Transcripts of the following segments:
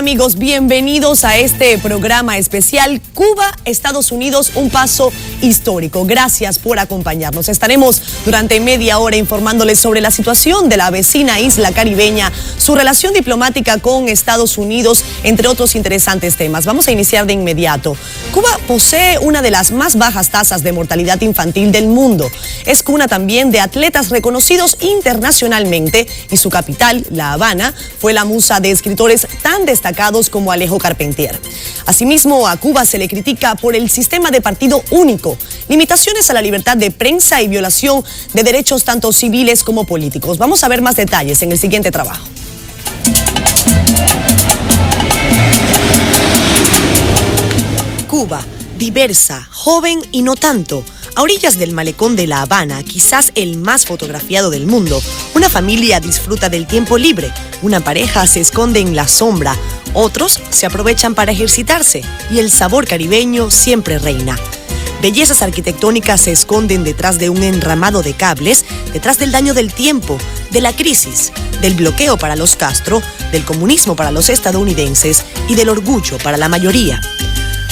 amigos? Bienvenidos a este programa especial Cuba, Estados Unidos, un paso histórico. Gracias por acompañarnos. Estaremos durante media hora informándoles sobre la situación de la vecina isla caribeña, su relación diplomática con Estados Unidos, entre otros interesantes temas. Vamos a iniciar de inmediato. Cuba posee una de las más bajas tasas de mortalidad infantil del mundo. Es cuna también de atletas reconocidos internacionalmente y su capital, La Habana, fue la musa de escritores tan destacados como Alejo Carpentier. Asimismo, a Cuba se le critica por el sistema de partido único, limitaciones a la libertad de prensa y violación de derechos tanto civiles como políticos. Vamos a ver más detalles en el siguiente trabajo. Cuba, diversa, joven y no tanto. A orillas del malecón de La Habana, quizás el más fotografiado del mundo, una familia disfruta del tiempo libre, una pareja se esconde en la sombra, otros se aprovechan para ejercitarse y el sabor caribeño siempre reina. Bellezas arquitectónicas se esconden detrás de un enramado de cables, detrás del daño del tiempo, de la crisis, del bloqueo para los Castro, del comunismo para los estadounidenses y del orgullo para la mayoría.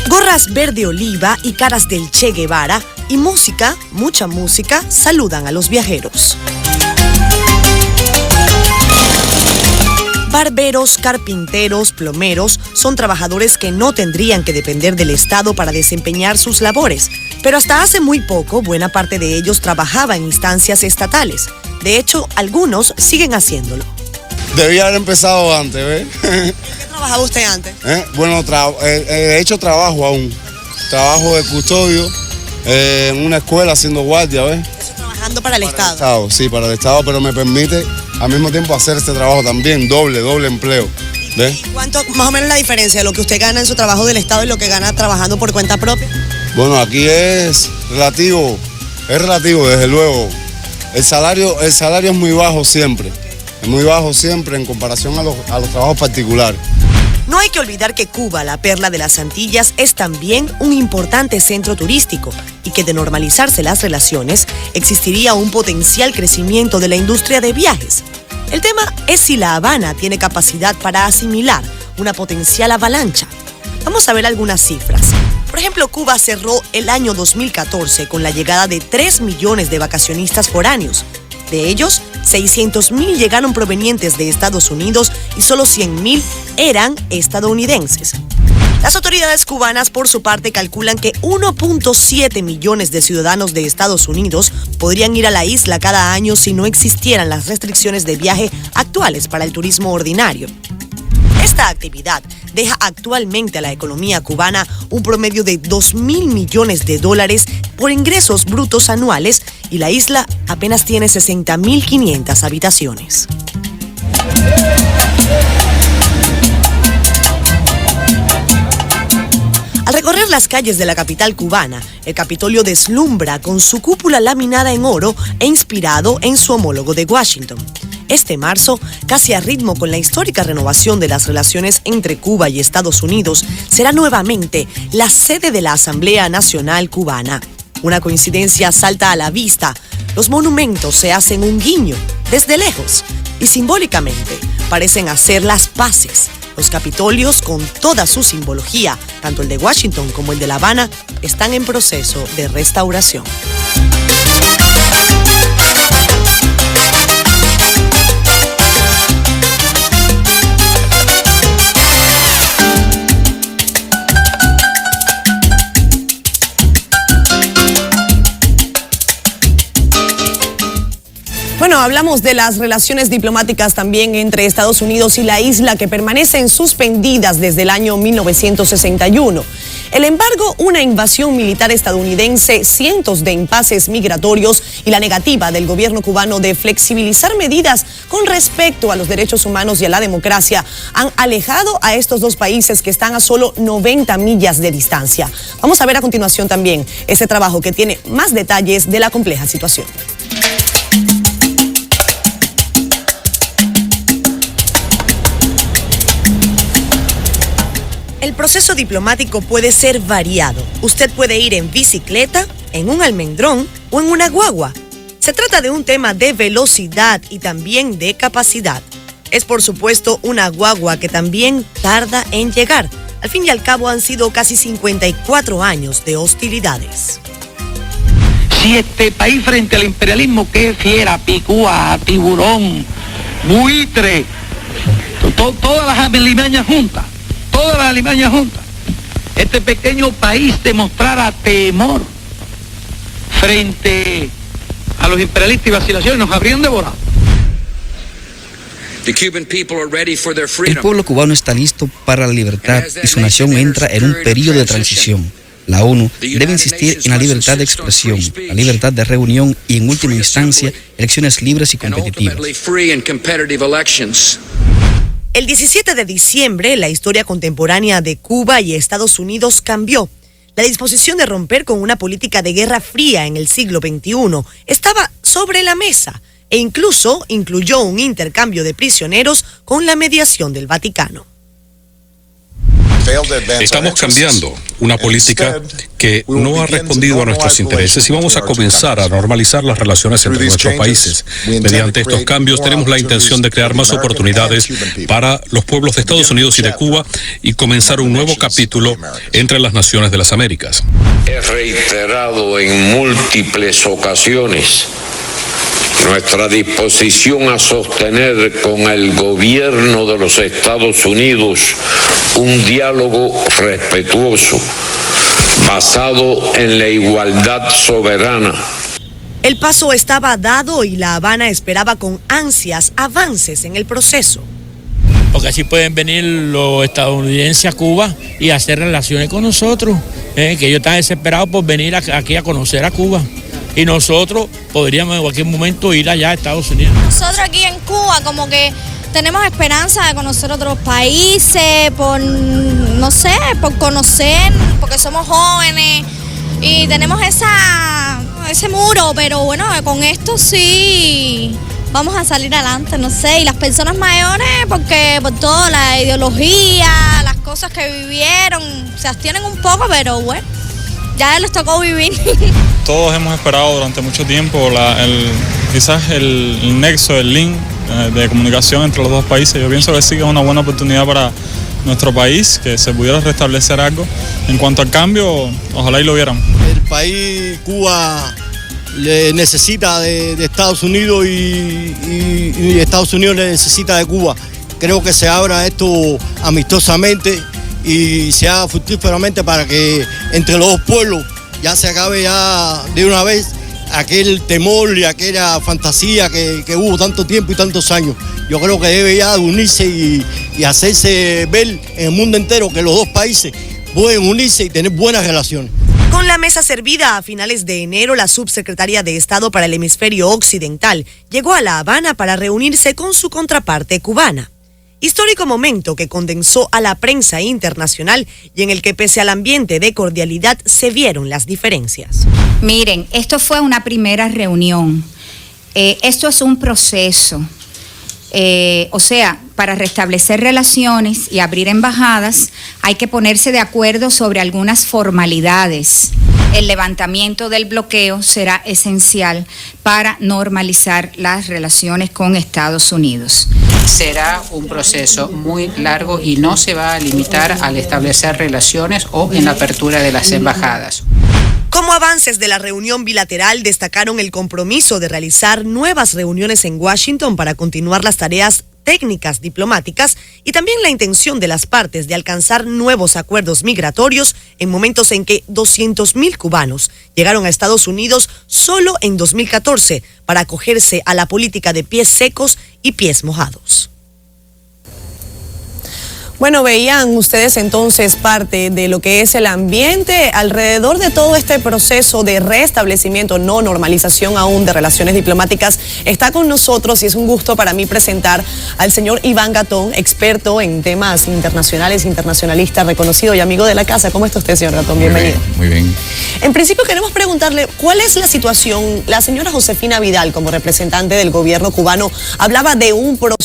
Gorras verde oliva y caras del Che Guevara y música, mucha música, saludan a los viajeros. Barberos, carpinteros, plomeros son trabajadores que no tendrían que depender del Estado para desempeñar sus labores, pero hasta hace muy poco buena parte de ellos trabajaba en instancias estatales. De hecho, algunos siguen haciéndolo. Debía haber empezado antes, ¿ves? ¿Qué trabajaba usted antes? Bueno, he hecho trabajo aún. Trabajo de custodio en una escuela haciendo guardia, ¿ves? Eso trabajando para el Estado. Estado. Sí, para el Estado, pero me permite al mismo tiempo hacer este trabajo también, doble empleo. ¿Ves? ¿Y cuánto, más o menos, la diferencia de lo que usted gana en su trabajo del Estado y lo que gana trabajando por cuenta propia? Bueno, aquí es relativo desde luego. El salario es muy bajo siempre. Es muy bajo siempre en comparación a los trabajos particulares. No hay que olvidar que Cuba, la perla de las Antillas, es también un importante centro turístico y que de normalizarse las relaciones, existiría un potencial crecimiento de la industria de viajes. El tema es si La Habana tiene capacidad para asimilar una potencial avalancha. Vamos a ver algunas cifras. Por ejemplo, Cuba cerró el año 2014 con la llegada de 3 millones de vacacionistas foráneos. De ellos, 600,000 llegaron provenientes de Estados Unidos y solo 100,000 eran estadounidenses. Las autoridades cubanas, por su parte, calculan que 1.7 millones de ciudadanos de Estados Unidos podrían ir a la isla cada año si no existieran las restricciones de viaje actuales para el turismo ordinario. Esta actividad deja actualmente a la economía cubana un promedio de 2.000 millones de dólares por ingresos brutos anuales y la isla apenas tiene 60.500 habitaciones. Al recorrer las calles de la capital cubana, el Capitolio deslumbra con su cúpula laminada en oro e inspirado en su homólogo de Washington. Este marzo, casi a ritmo con la histórica renovación de las relaciones entre Cuba y Estados Unidos, será nuevamente la sede de la Asamblea Nacional Cubana. Una coincidencia salta a la vista. Los monumentos se hacen un guiño desde lejos y simbólicamente parecen hacer las paces. Los capitolios, con toda su simbología, tanto el de Washington como el de La Habana, están en proceso de restauración. Bueno, hablamos de las relaciones diplomáticas también entre Estados Unidos y la isla que permanecen suspendidas desde el año 1961. El embargo, una invasión militar estadounidense, cientos de impases migratorios y la negativa del gobierno cubano de flexibilizar medidas con respecto a los derechos humanos y a la democracia han alejado a estos dos países que están a solo 90 millas de distancia. Vamos a ver a continuación también este trabajo que tiene más detalles de la compleja situación. El proceso diplomático puede ser variado. Usted puede ir en bicicleta, en un almendrón o en una guagua. Se trata de un tema de velocidad y también de capacidad. Es por supuesto una guagua que también tarda en llegar. Al fin y al cabo han sido casi 54 años de hostilidades. Si este país frente al imperialismo que es fiera, picúa, tiburón, buitre, todas las alimañas juntas, este pequeño país demostrara temor frente a los imperialistas y vacilaciones, nos habrían devorado. El pueblo cubano está listo para la libertad y su nación entra en un periodo de transición. La ONU debe insistir en la libertad de expresión, la libertad de reunión y, en última instancia, elecciones libres y competitivas. El 17 de diciembre, la historia contemporánea de Cuba y Estados Unidos cambió. La disposición de romper con una política de guerra fría en el siglo XXI estaba sobre la mesa e incluso incluyó un intercambio de prisioneros con la mediación del Vaticano. Estamos cambiando una política que no ha respondido a nuestros intereses y vamos a comenzar a normalizar las relaciones entre nuestros países. Mediante estos cambios tenemos la intención de crear más oportunidades para los pueblos de Estados Unidos y de Cuba y comenzar un nuevo capítulo entre las naciones de las Américas. He reiterado en múltiples ocasiones nuestra disposición a sostener con el gobierno de los Estados Unidos un diálogo respetuoso, basado en la igualdad soberana. El paso estaba dado y La Habana esperaba con ansias avances en el proceso. Porque así pueden venir los estadounidenses a Cuba y hacer relaciones con nosotros, que ellos están desesperados por venir aquí a conocer a Cuba. Y nosotros podríamos en cualquier momento ir allá a Estados Unidos. Nosotros aquí en Cuba como que tenemos esperanza de conocer otros países, por conocer, porque somos jóvenes y tenemos ese muro, pero bueno, con esto sí vamos a salir adelante, no sé, y las personas mayores porque por toda la ideología, las cosas que vivieron, se abstienen un poco, pero bueno, ya les tocó vivir. Todos hemos esperado durante mucho tiempo quizás el nexo, el link de comunicación entre los dos países. Yo pienso que sí que es una buena oportunidad para nuestro país, que se pudiera restablecer algo. En cuanto al cambio, ojalá y lo vieran. El país, Cuba, le necesita de Estados Unidos y Estados Unidos le necesita de Cuba. Creo que se abra esto amistosamente y se haga fructíferamente para que entre los dos pueblos ya se acabe ya de una vez aquel temor y aquella fantasía que hubo tanto tiempo y tantos años. Yo creo que debe ya unirse y hacerse ver en el mundo entero que los dos países pueden unirse y tener buenas relaciones. Con la mesa servida a finales de enero, la subsecretaria de Estado para el Hemisferio Occidental llegó a La Habana para reunirse con su contraparte cubana. Histórico momento que condensó a la prensa internacional y en el que, pese al ambiente de cordialidad, se vieron las diferencias. Miren, esto fue una primera reunión. Esto es un proceso. Para restablecer relaciones y abrir embajadas hay que ponerse de acuerdo sobre algunas formalidades. El levantamiento del bloqueo será esencial para normalizar las relaciones con Estados Unidos. Será un proceso muy largo y no se va a limitar al establecer relaciones o en la apertura de las embajadas. Como avances de la reunión bilateral, destacaron el compromiso de realizar nuevas reuniones en Washington para continuar las tareas técnicas diplomáticas y también la intención de las partes de alcanzar nuevos acuerdos migratorios en momentos en que 200,000 cubanos llegaron a Estados Unidos solo en 2014 para acogerse a la política de pies secos y pies mojados. Bueno, veían ustedes entonces parte de lo que es el ambiente alrededor de todo este proceso de restablecimiento, no normalización aún de relaciones diplomáticas. Está con nosotros y es un gusto para mí presentar al señor Iván Gatón, experto en temas internacionales, internacionalista, reconocido y amigo de la casa. ¿Cómo está usted, señor Gatón? Bienvenido. Muy bien. En principio queremos preguntarle, ¿cuál es la situación? La señora Josefina Vidal, como representante del gobierno cubano, hablaba de un proceso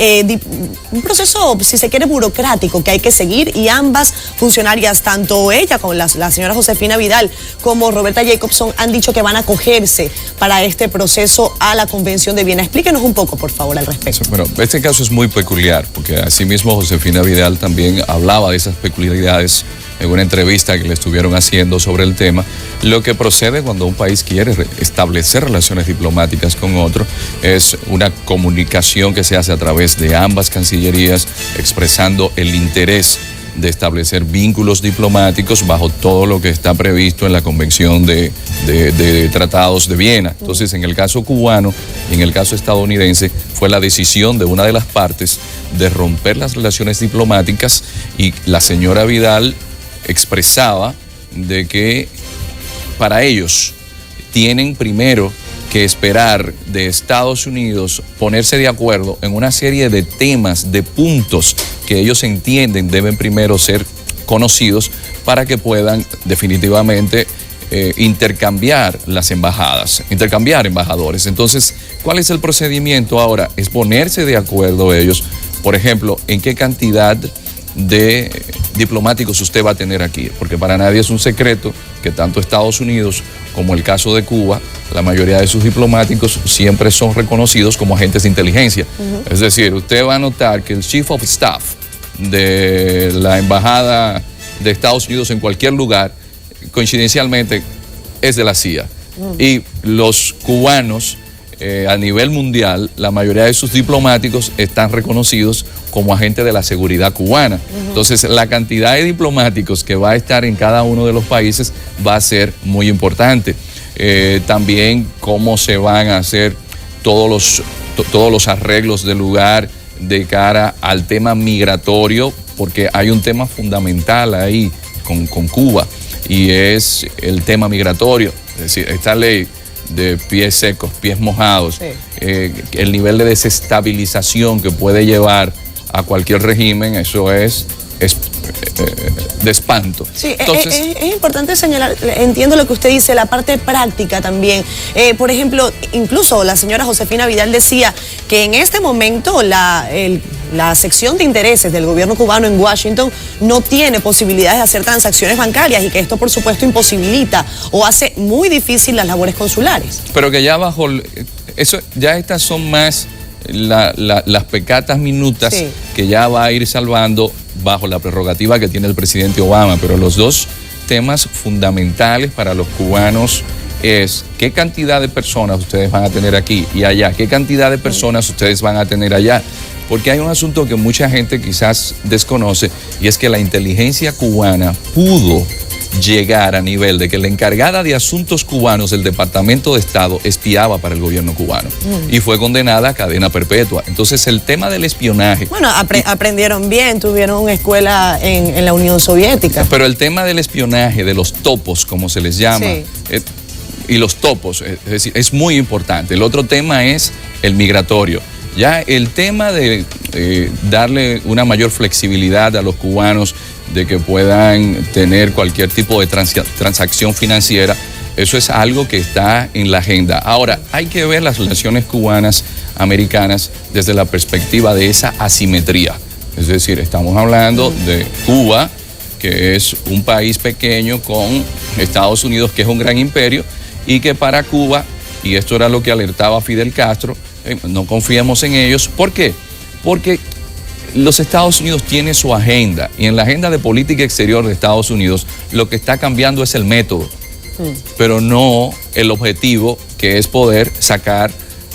un proceso, si se quiere, burocrático que hay que seguir, y ambas funcionarias, tanto ella como la señora Josefina Vidal como Roberta Jacobson, han dicho que van a acogerse para este proceso a la Convención de Viena. Explíquenos un poco, por favor, al respecto. Bueno, este caso es muy peculiar, porque asimismo Josefina Vidal también hablaba de esas peculiaridades en una entrevista que le estuvieron haciendo sobre el tema. Lo que procede cuando un país quiere establecer relaciones diplomáticas con otro es una comunicación que se hace a través de ambas cancillerías, expresando el interés de establecer vínculos diplomáticos bajo todo lo que está previsto en la Convención de Tratados de Viena. Entonces, en el caso cubano y en el caso estadounidense, fue la decisión de una de las partes de romper las relaciones diplomáticas, y la señora Vidal expresaba de que para ellos tienen primero que esperar de Estados Unidos ponerse de acuerdo en una serie de temas, de puntos que ellos entienden deben primero ser conocidos para que puedan definitivamente intercambiar las embajadas, intercambiar embajadores. Entonces, ¿cuál es el procedimiento ahora? Es ponerse de acuerdo ellos, por ejemplo, en qué cantidad de diplomáticos usted va a tener aquí, porque para nadie es un secreto que tanto Estados Unidos como el caso de Cuba, la mayoría de sus diplomáticos siempre son reconocidos como agentes de inteligencia. Es decir, usted va a notar que el Chief of Staff de la Embajada de Estados Unidos en cualquier lugar, coincidencialmente, es de la CIA. Y los cubanos, a nivel mundial, la mayoría de sus diplomáticos están reconocidos como agentes de la seguridad cubana. Entonces, la cantidad de diplomáticos que va a estar en cada uno de los países va a ser muy importante. También cómo se van a hacer todos los arreglos del lugar de cara al tema migratorio, porque hay un tema fundamental ahí con Cuba, y es el tema migratorio. Es decir, esta ley de pies secos, pies mojados, sí, el nivel de desestabilización que puede llevar a cualquier régimen, eso es de espanto. Sí, entonces, es importante señalar, entiendo lo que usted dice, la parte práctica también. Por ejemplo, incluso la señora Josefina Vidal decía que en este momento la sección de intereses del gobierno cubano en Washington no tiene posibilidades de hacer transacciones bancarias, y que esto, por supuesto, imposibilita o hace muy difícil las labores consulares. Pero que ya bajo eso, ya estas son más las pecatas minutas, sí, que ya va a ir salvando bajo la prerrogativa que tiene el presidente Obama. Pero los dos temas fundamentales para los cubanos es qué cantidad de personas ustedes van a tener aquí y allá, qué cantidad de personas ustedes van a tener allá. Porque hay un asunto que mucha gente quizás desconoce, y es que la inteligencia cubana pudo llegar a nivel de que la encargada de asuntos cubanos del Departamento de Estado espiaba para el gobierno cubano y fue condenada a cadena perpetua. Entonces, el tema del espionaje... Bueno, aprendieron bien, tuvieron una escuela en la Unión Soviética. Pero el tema del espionaje, de los topos, como se les llama, sí, y los topos, es decir, es muy importante. El otro tema es el migratorio. Ya el tema de darle una mayor flexibilidad a los cubanos, de que puedan tener cualquier tipo de transacción financiera, eso es algo que está en la agenda. Ahora, hay que ver las relaciones cubanas-americanas desde la perspectiva de esa asimetría. Es decir, estamos hablando de Cuba, que es un país pequeño, con Estados Unidos, que es un gran imperio, y que para Cuba, y esto era lo que alertaba Fidel Castro, no confiemos en ellos. ¿Por qué? Porque los Estados Unidos tienen su agenda, y en la agenda de política exterior de Estados Unidos lo que está cambiando es el método, pero no el objetivo, que es poder sacar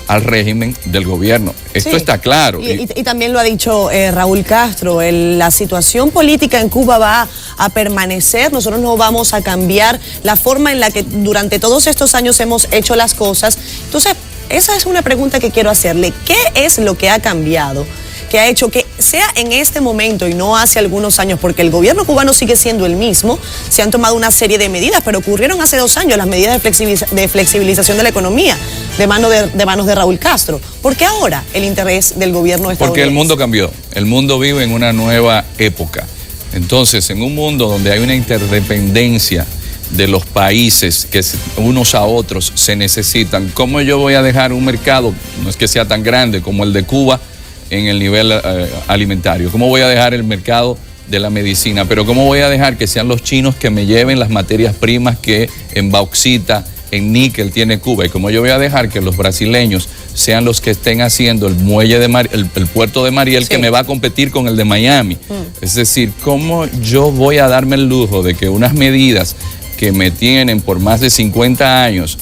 al régimen del gobierno. Esto sí está claro. Y también lo ha dicho Raúl Castro, la situación política en Cuba va a permanecer, nosotros no vamos a cambiar la forma en la que durante todos estos años hemos hecho las cosas. Entonces, esa es una pregunta que quiero hacerle. ¿Qué es lo que ha cambiado, que ha hecho que sea en este momento y no hace algunos años? Porque el gobierno cubano sigue siendo el mismo, se han tomado una serie de medidas, pero ocurrieron hace 2 años las medidas de flexibilización de la economía de manos de Raúl Castro. ¿Por qué ahora el interés del gobierno estadounidense? Porque el mundo cambió, el mundo vive en una nueva época. Entonces, en un mundo donde hay una interdependencia de los países que unos a otros se necesitan, ¿cómo yo voy a dejar un mercado, no es que sea tan grande como el de Cuba, en el nivel alimentario? ¿Cómo voy a dejar el mercado de la medicina? Pero ¿cómo voy a dejar que sean los chinos que me lleven las materias primas que en bauxita, en níquel tiene Cuba? Y como yo voy a dejar que los brasileños sean los que estén haciendo el muelle de el puerto de Mariel, sí, que me va a competir con el de Miami. Es decir, ¿cómo yo voy a darme el lujo de que unas medidas que me tienen por más de 50 años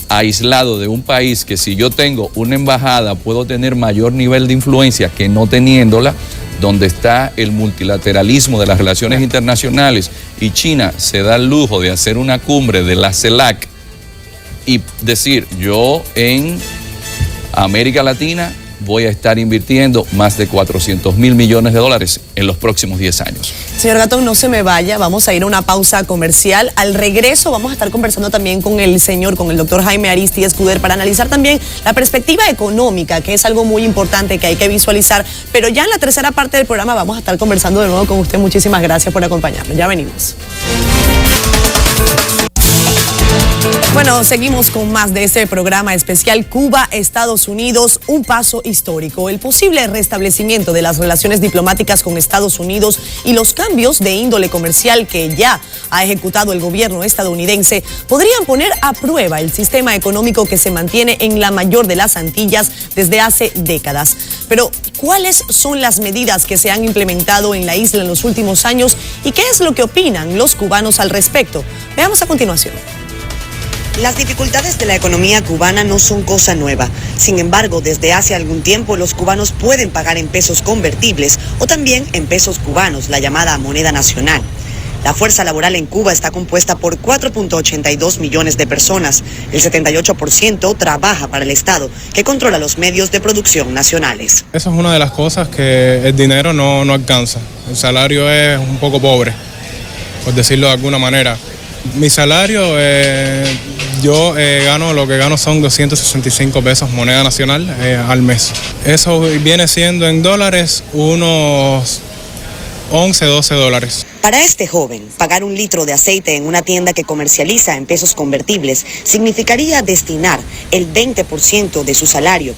aislado de un país, que si yo tengo una embajada puedo tener mayor nivel de influencia que no teniéndola, donde está el multilateralismo de las relaciones internacionales, y China se da el lujo de hacer una cumbre de la CELAC y decir, yo en América Latina voy a estar invirtiendo más de 400.000 millones de dólares en los próximos 10 años. Señor Gatón, no se me vaya, vamos a ir a una pausa comercial. Al regreso vamos a estar conversando también con el doctor Jaime Aristi Escuder, para analizar también la perspectiva económica, que es algo muy importante que hay que visualizar. Pero ya en la tercera parte del programa vamos a estar conversando de nuevo con usted. Muchísimas gracias por acompañarnos. Ya venimos. Bueno, seguimos con más de este programa especial Cuba, Estados Unidos, un paso histórico. El posible restablecimiento de las relaciones diplomáticas con Estados Unidos y los cambios de índole comercial que ya ha ejecutado el gobierno estadounidense podrían poner a prueba el sistema económico que se mantiene en la mayor de las Antillas desde hace décadas. Pero, ¿cuáles son las medidas que se han implementado en la isla en los últimos años y qué es lo que opinan los cubanos al respecto? Veamos a continuación. Las dificultades de la economía cubana no son cosa nueva. Sin embargo, desde hace algún tiempo los cubanos pueden pagar en pesos convertibles o también en pesos cubanos, la llamada moneda nacional. La fuerza laboral en Cuba está compuesta por 4.82 millones de personas. El 78% trabaja para el Estado, que controla los medios de producción nacionales. Eso es una de las cosas que el dinero no alcanza. El salario es un poco pobre, por decirlo de alguna manera. Mi salario, yo gano, lo que gano son 265 pesos moneda nacional al mes. Eso viene siendo en dólares unos 11, 12 dólares. Para este joven, pagar un litro de aceite en una tienda que comercializa en pesos convertibles significaría destinar el 20% de su salario.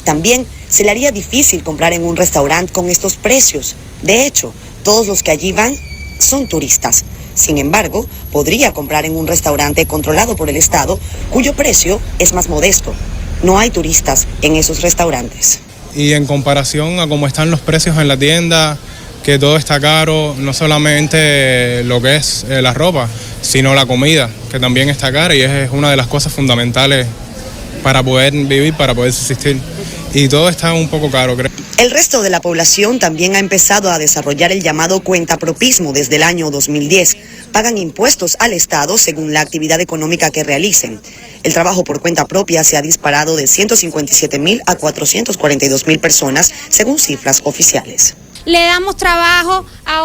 También se le haría difícil comprar en un restaurante con estos precios. De hecho, todos los que allí van son turistas. Sin embargo, podría comprar en un restaurante controlado por el Estado, cuyo precio es más modesto. No hay turistas en esos restaurantes. Y en comparación a cómo están los precios en la tienda, que todo está caro, no solamente lo que es la ropa, sino la comida, que también está cara y es una de las cosas fundamentales para poder vivir, para poder subsistir. Y todo está un poco caro, creo. El resto de la población también ha empezado a desarrollar el llamado cuentapropismo desde el año 2010. Pagan impuestos al Estado según la actividad económica que realicen. El trabajo por cuenta propia se ha disparado de 157.000 a 442.000 personas, según cifras oficiales. Le damos trabajo a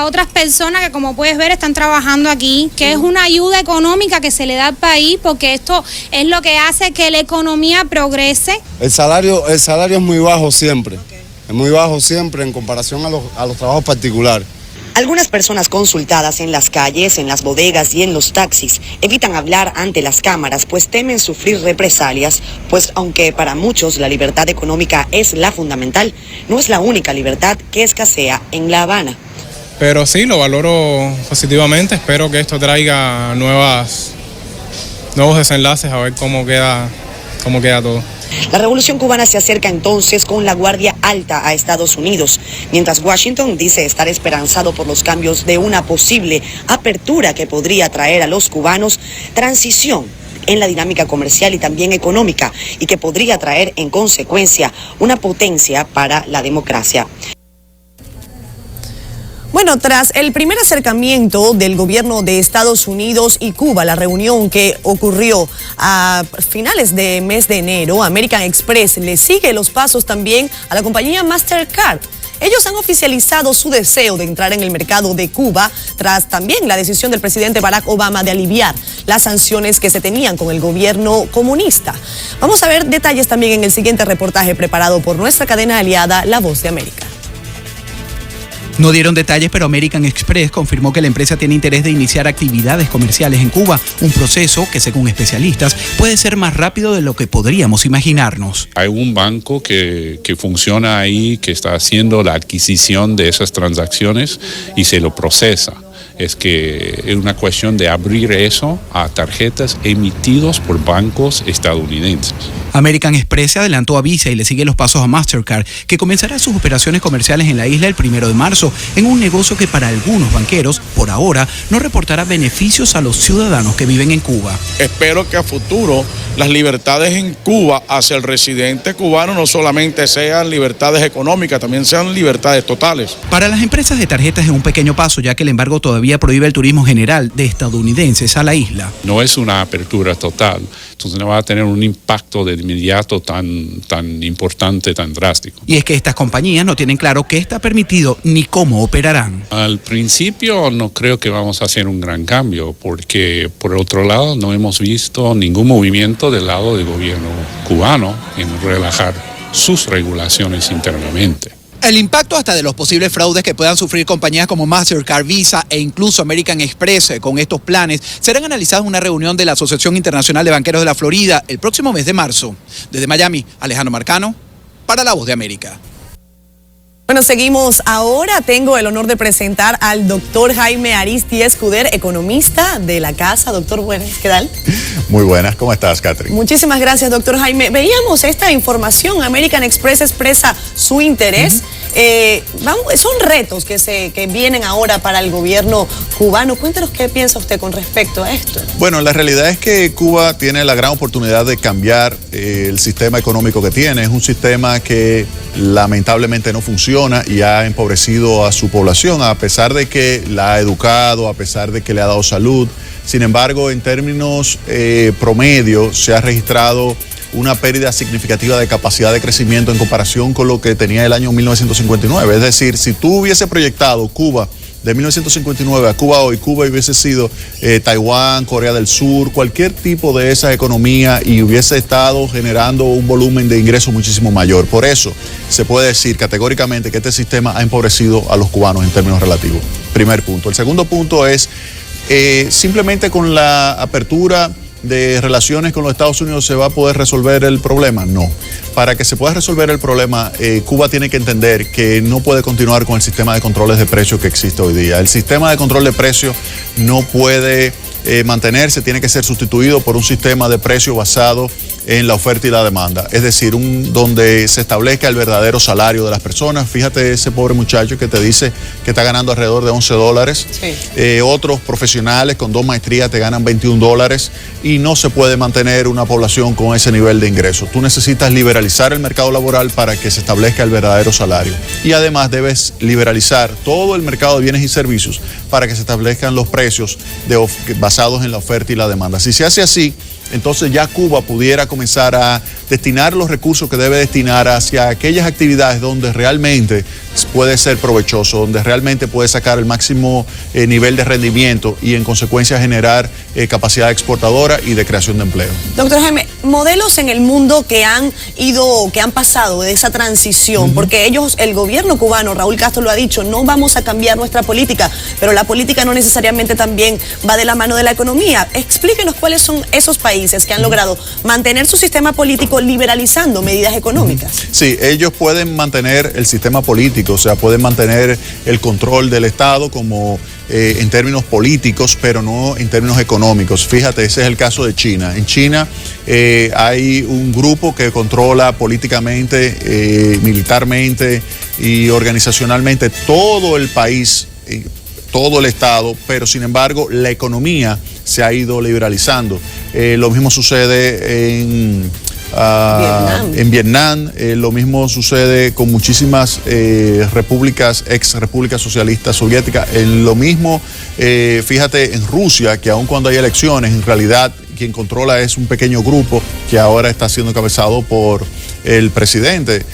otras personas que, como puedes ver, están trabajando aquí, que es una ayuda económica que se le da al país, porque esto es lo que hace que la economía progrese. El salario es muy bajo siempre, es muy bajo siempre en comparación a los trabajos particulares. Algunas personas consultadas en las calles, en las bodegas y en los taxis evitan hablar ante las cámaras, pues temen sufrir represalias, pues aunque para muchos la libertad económica es la fundamental, no es la única libertad que escasea en La Habana. Pero sí, lo valoro positivamente, espero que esto traiga nuevos desenlaces, a ver cómo queda todo. La revolución cubana se acerca entonces con la guardia alta a Estados Unidos, mientras Washington dice estar esperanzado por los cambios de una posible apertura que podría traer a los cubanos transición en la dinámica comercial y también económica, y que podría traer en consecuencia una potencia para la democracia. Bueno, tras el primer acercamiento del gobierno de Estados Unidos y Cuba, la reunión que ocurrió a finales de mes de enero, American Express le sigue los pasos también a la compañía Mastercard. Ellos han oficializado su deseo de entrar en el mercado de Cuba tras también la decisión del presidente Barack Obama de aliviar las sanciones que se tenían con el gobierno comunista. Vamos a ver detalles también en el siguiente reportaje preparado por nuestra cadena aliada La Voz de América. No dieron detalles, pero American Express confirmó que la empresa tiene interés de iniciar actividades comerciales en Cuba, un proceso que, según especialistas, puede ser más rápido de lo que podríamos imaginarnos. Hay un banco que funciona ahí, que está haciendo la adquisición de esas transacciones y se lo procesa. Es que es una cuestión de abrir eso a tarjetas emitidos por bancos estadounidenses. American Express se adelantó a Visa y le sigue los pasos a Mastercard, que comenzará sus operaciones comerciales en la isla el 1 de marzo, en un negocio que para algunos banqueros, por ahora, no reportará beneficios a los ciudadanos que viven en Cuba. Espero que a futuro las libertades en Cuba hacia el residente cubano no solamente sean libertades económicas, también sean libertades totales. Para las empresas de tarjetas es un pequeño paso, ya que el embargo todavía prohíbe el turismo general de estadounidenses a la isla. No es una apertura total, entonces no va a tener un impacto de inmediato tan importante, tan drástico. Y es que estas compañías no tienen claro qué está permitido ni cómo operarán. Al principio no creo que vamos a hacer un gran cambio, porque por otro lado no hemos visto ningún movimiento del lado del gobierno cubano en relajar sus regulaciones internamente. El impacto hasta de los posibles fraudes que puedan sufrir compañías como Mastercard, Visa e incluso American Express con estos planes serán analizados en una reunión de la Asociación Internacional de Banqueros de la Florida el próximo mes de marzo. Desde Miami, Alejandro Marcano, para La Voz de América. Bueno, seguimos ahora. Tengo el honor de presentar al doctor Jaime Aristi Escuder, economista de la casa. Doctor, buenas, ¿qué tal? Muy buenas, ¿cómo estás, Catherine? Muchísimas gracias, doctor Jaime. Veíamos esta información, American Express expresa su interés. Son retos que vienen ahora para el gobierno cubano. Cuéntanos qué piensa usted con respecto a esto. Bueno, la realidad es que Cuba tiene la gran oportunidad de cambiar el sistema económico que tiene. Es un sistema que lamentablemente no funciona y ha empobrecido a su población, a pesar de que la ha educado, a pesar de que le ha dado salud. Sin embargo, en términos promedio, se ha registrado una pérdida significativa de capacidad de crecimiento en comparación con lo que tenía el año 1959. Es decir, si tú hubiese proyectado Cuba de 1959 a Cuba hoy, Cuba hubiese sido Taiwán, Corea del Sur, cualquier tipo de esa economía y hubiese estado generando un volumen de ingresos muchísimo mayor. Por eso se puede decir categóricamente que este sistema ha empobrecido a los cubanos en términos relativos. Primer punto. El segundo punto es simplemente con la apertura de relaciones con los Estados Unidos se va a poder resolver el problema. No. Para que se pueda resolver el problema, Cuba tiene que entender que no puede continuar con el sistema de controles de precios que existe hoy día. El sistema de control de precios no puede mantenerse, tiene que ser sustituido por un sistema de precios basado en la oferta y la demanda. Es decir, donde se establezca el verdadero salario de las personas. Fíjate ese pobre muchacho que te dice que está ganando alrededor de $11. Sí. Otros profesionales con 2 maestrías te ganan $21 y no se puede mantener una población con ese nivel de ingresos. Tú necesitas liberalizar el mercado laboral para que se establezca el verdadero salario. Y además debes liberalizar todo el mercado de bienes y servicios para que se establezcan los precios basados en la oferta y la demanda. Si se hace así, entonces ya Cuba pudiera comenzar a destinar los recursos que debe destinar hacia aquellas actividades donde realmente puede ser provechoso, donde realmente puede sacar el máximo nivel de rendimiento y en consecuencia generar capacidad exportadora y de creación de empleo. Doctor Jaime, modelos en el mundo que han pasado de esa transición, porque el gobierno cubano, Raúl Castro lo ha dicho, no vamos a cambiar nuestra política, pero la política no necesariamente también va de la mano de la economía. Explíquenos cuáles son esos países que han logrado mantener su sistema político liberalizando medidas económicas. Sí, ellos pueden mantener el sistema político, o sea, pueden mantener el control del Estado como en términos políticos, pero no en términos económicos. Fíjate, ese es el caso de China. En China hay un grupo que controla políticamente, militarmente y organizacionalmente todo el país, todo el Estado, pero sin embargo la economía se ha ido liberalizando. Lo mismo sucede en Vietnam, lo mismo sucede con muchísimas repúblicas, ex repúblicas socialistas soviéticas, lo mismo, fíjate, en Rusia, que aun cuando hay elecciones, en realidad quien controla es un pequeño grupo que ahora está siendo encabezado por el presidente.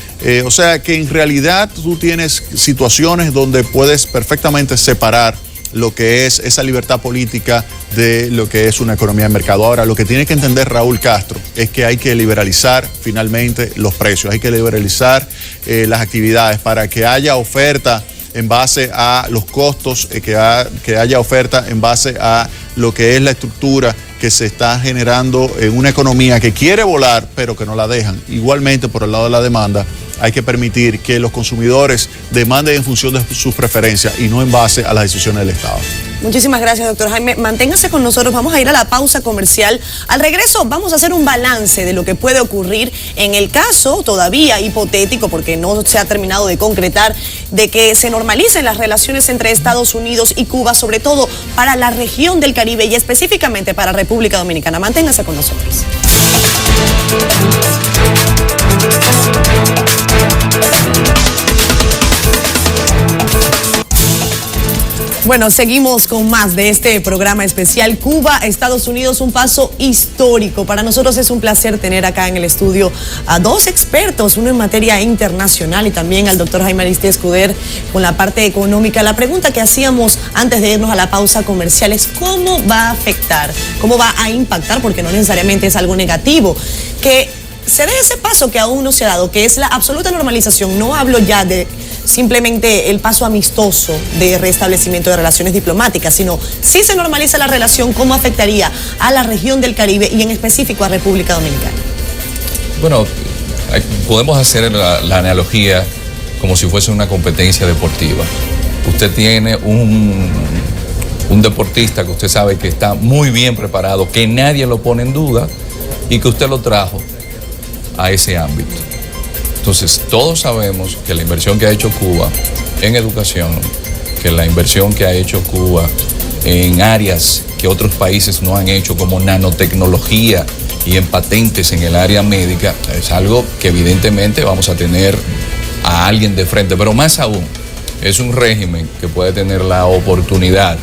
O sea que en realidad tú tienes situaciones donde puedes perfectamente separar lo que es esa libertad política de lo que es una economía de mercado. Ahora, lo que tiene que entender Raúl Castro es que hay que liberalizar finalmente los precios, hay que liberalizar las actividades para que haya oferta en base a los costos, que haya oferta en base a lo que es la estructura que se está generando en una economía que quiere volar, pero que no la dejan. Igualmente, por el lado de la demanda, hay que permitir que los consumidores demanden en función de sus preferencias y no en base a las decisiones del Estado. Muchísimas gracias, doctor Jaime. Manténgase con nosotros, vamos a ir a la pausa comercial. Al regreso vamos a hacer un balance de lo que puede ocurrir en el caso todavía hipotético, porque no se ha terminado de concretar, de que se normalicen las relaciones entre Estados Unidos y Cuba, sobre todo para la región del Caribe y específicamente para República Dominicana. Manténgase con nosotros. Bueno, seguimos con más de este programa especial Cuba, Estados Unidos, un paso histórico. Para nosotros es un placer tener acá en el estudio a dos expertos, uno en materia internacional y también al doctor Jaime Ariztía Escuder con la parte económica. La pregunta que hacíamos antes de irnos a la pausa comercial es ¿cómo va a afectar, cómo va a impactar, porque no necesariamente es algo negativo, que se dé ese paso que aún no se ha dado, que es la absoluta normalización? No hablo ya de simplemente el paso amistoso de restablecimiento de relaciones diplomáticas, sino si se normaliza la relación, ¿cómo afectaría a la región del Caribe y en específico a República Dominicana? Bueno, podemos hacer la analogía como si fuese una competencia deportiva. Usted tiene un deportista que usted sabe que está muy bien preparado, que nadie lo pone en duda y que usted lo trajo a ese ámbito. Entonces, todos sabemos que la inversión que ha hecho Cuba en educación, que la inversión que ha hecho Cuba en áreas que otros países no han hecho, como nanotecnología y en patentes en el área médica, es algo que evidentemente vamos a tener a alguien de frente, pero más aún, es un régimen que puede tener la oportunidad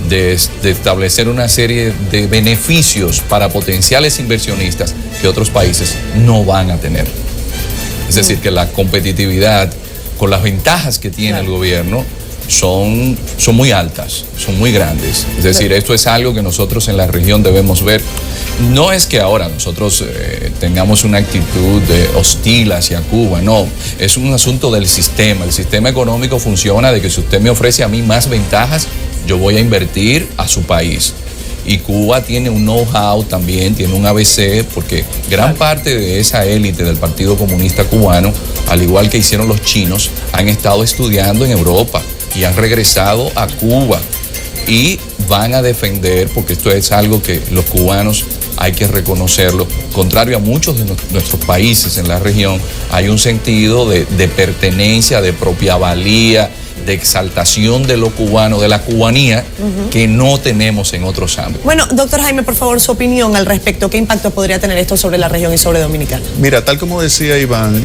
de establecer una serie de beneficios para potenciales inversionistas que otros países no van a tener. Es decir, que la competitividad con las ventajas que tiene el gobierno son muy altas, son muy grandes. Es decir, esto es algo que nosotros en la región debemos ver. No es que ahora nosotros tengamos una actitud hostil hacia Cuba, no. Es un asunto del sistema. El sistema económico funciona de que si usted me ofrece a mí más ventajas, yo voy a invertir a su país. Y Cuba tiene un know-how también, tiene un ABC, porque gran parte de esa élite del Partido Comunista Cubano, al igual que hicieron los chinos, han estado estudiando en Europa y han regresado a Cuba y van a defender, porque esto es algo que los cubanos hay que reconocerlo, contrario a muchos de nuestros países en la región, hay un sentido de pertenencia, de propia valía, de exaltación de lo cubano, de la cubanía, que no tenemos en otros ámbitos. Bueno, doctor Jaime, por favor, su opinión al respecto. ¿Qué impacto podría tener esto sobre la región y sobre Dominicana? Mira, tal como decía Iván,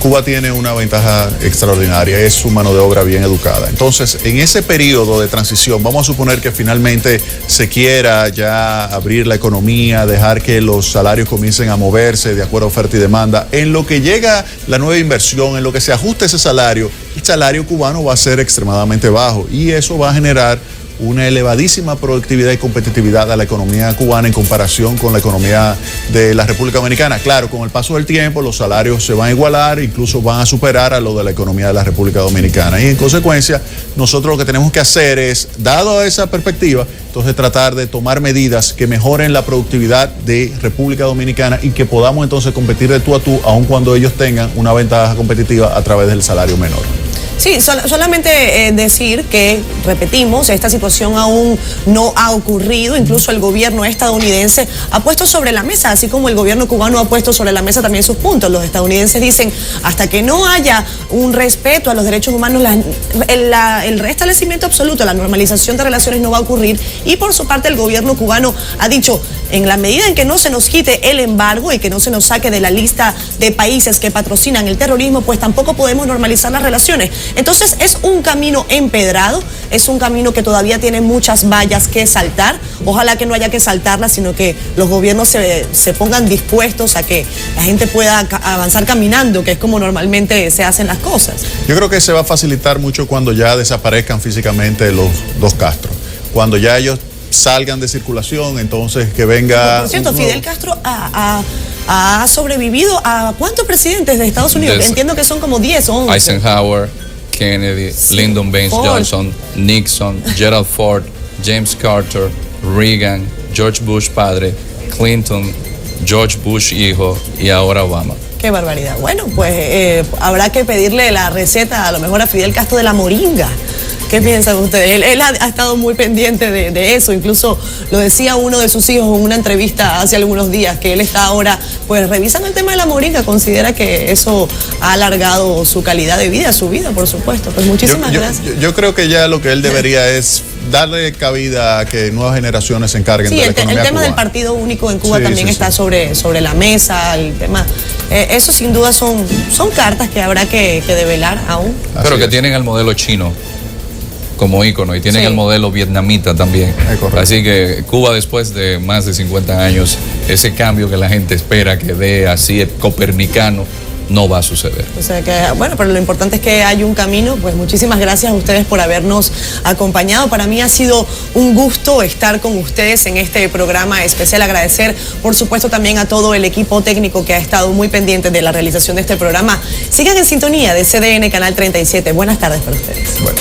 Cuba tiene una ventaja extraordinaria, es su mano de obra bien educada. Entonces, en ese periodo de transición, vamos a suponer que finalmente se quiera ya abrir la economía, dejar que los salarios comiencen a moverse de acuerdo a oferta y demanda. En lo que llega la nueva inversión, en lo que se ajuste ese salario, el salario cubano va a ser extremadamente bajo y eso va a generar una elevadísima productividad y competitividad a la economía cubana en comparación con la economía de la República Dominicana. Claro, con el paso del tiempo los salarios se van a igualar, incluso van a superar a lo de la economía de la República Dominicana. Y en consecuencia, nosotros lo que tenemos que hacer es, dado esa perspectiva, entonces tratar de tomar medidas que mejoren la productividad de República Dominicana y que podamos entonces competir de tú a tú, aun cuando ellos tengan una ventaja competitiva a través del salario menor. Sí, solamente decir que, repetimos, esta situación aún no ha ocurrido. Incluso el gobierno estadounidense ha puesto sobre la mesa, así como el gobierno cubano ha puesto sobre la mesa también sus puntos. Los estadounidenses dicen, hasta que no haya un respeto a los derechos humanos, el restablecimiento absoluto, la normalización de relaciones no va a ocurrir. Y por su parte el gobierno cubano ha dicho, en la medida en que no se nos quite el embargo y que no se nos saque de la lista de países que patrocinan el terrorismo, pues tampoco podemos normalizar las relaciones. Entonces es un camino empedrado, es un camino que todavía tiene muchas vallas que saltar. Ojalá que no haya que saltarlas, sino que los gobiernos se pongan dispuestos a que la gente pueda avanzar caminando, que es como normalmente se hacen las cosas. Yo creo que se va a facilitar mucho cuando ya desaparezcan físicamente los dos Castro. Cuando ya ellos salgan de circulación, entonces que venga... Por cierto, Fidel Castro ha sobrevivido a ¿cuántos presidentes de Estados Unidos? Entiendo que son como 10 o 11. Eisenhower. Kennedy, Lyndon B. Johnson, Nixon, Gerald Ford, James Carter, Reagan, George Bush padre, Clinton, George Bush hijo y ahora Obama. Qué barbaridad. Bueno, pues habrá que pedirle la receta a lo mejor a Fidel Castro de la moringa. ¿Qué piensan ustedes? Él ha estado muy pendiente de eso, incluso lo decía uno de sus hijos en una entrevista hace algunos días, que él está ahora pues revisando el tema de la moringa, considera que eso ha alargado su calidad de vida, su vida, por supuesto. Pues muchísimas gracias. Yo creo que ya lo que él debería es darle cabida a que nuevas generaciones se encarguen de la economía el tema cubana. del partido único en Cuba también está sobre la mesa, el tema. Eso sin duda son cartas que habrá que develar aún. Pero que tienen el modelo chino como ícono y tienen el modelo vietnamita también. Así que Cuba, después de más de 50 años, ese cambio que la gente espera que dé así copernicano, no va a suceder. O sea que, bueno, pero lo importante es que hay un camino. Pues muchísimas gracias a ustedes por habernos acompañado. Para mí ha sido un gusto estar con ustedes en este programa especial. Agradecer, por supuesto, también a todo el equipo técnico que ha estado muy pendiente de la realización de este programa. Sigan en sintonía de CDN Canal 37. Buenas tardes para ustedes. Bueno.